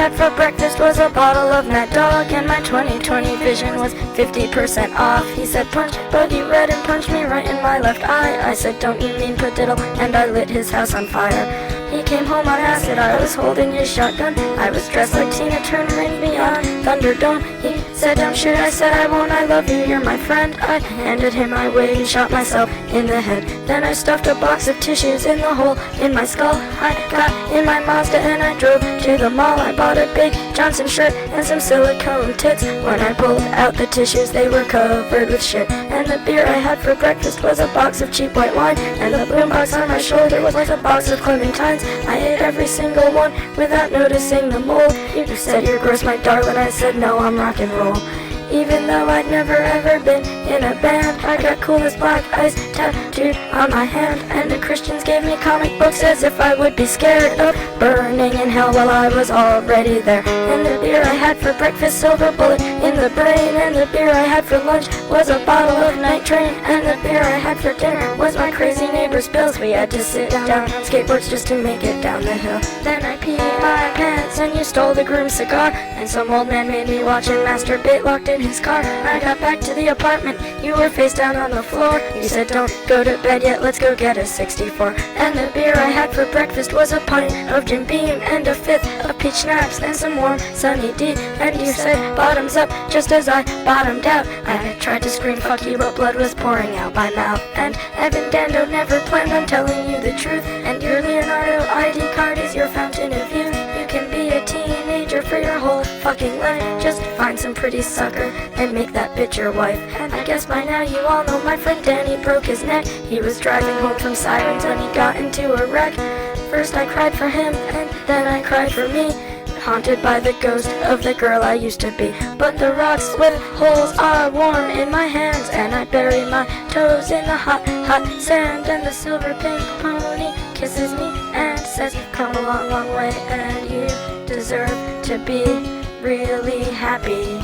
had for breakfast was a bottle of Mad Dog, and my 20/20 vision was 50% off. He said punch, buggy red, and punched me right in my left eye. I said don't you mean padiddle, and I lit his house on fire. He came home on acid, I was holding his shotgun. I was dressed like Tina Turner in Beyond Thunderdome. He said don't shoot, I said I won't, I love you, you're my friend. I handed him my wig and shot myself in the head. Then I stuffed a box of tissues in the hole in my skull. I got in my Mazda and I drove to the mall. I bought a big Johnson shirt and some silicone tits. When I pulled out the tissues, they were covered with shit. And the beer I had for breakfast was a box of cheap white wine, and the boombox on my shoulder was like a box of clementines. I ate every single one without noticing the mold. You said you're gross, my darling. I said no, I'm rock and roll. Even though I'd never ever been in a band, I got cool as black ice tattooed on my hand, and the Christians gave me comic books as if I would be scared of burning in hell while I was already there. And the beer I had for breakfast, silver bullet in the brain, and the beer I had for lunch was a bottle of Night Train, and the beer I had for dinner was my crazy neighbor's pills. We had to sit down on skateboards just to make it down the hill. Then I peed my pants and you stole the groom's cigar, and some old man made me watch him masturbate locked in his car. I got back to the apartment, you were face down on the floor. You said don't go to bed yet, let's go get a 64. And the beer I had for breakfast was a pint of Jim Beam and a fifth of peach schnapps and some warm Sunny D. And you said bottoms up just as I bottomed out. I tried to scream fuck you, but blood was pouring out my mouth. And Evan Dando never planned on telling you the truth, and your Leonardo ID card is your fountain of youth. You can be a teenager for your whole fucking life. Just find some pretty sucker and make that bitch your wife. And I guess by now you all know my friend Danny broke his neck. He was driving home from Sirens when he got into a wreck. First I cried for him and then I cried for me, haunted by the ghost of the girl I used to be. But the rocks with holes are warm in my hands, and I bury my toes in the hot, hot sand. And the silver pink pony kisses me and says come a long, long way, and you deserve to be really happy.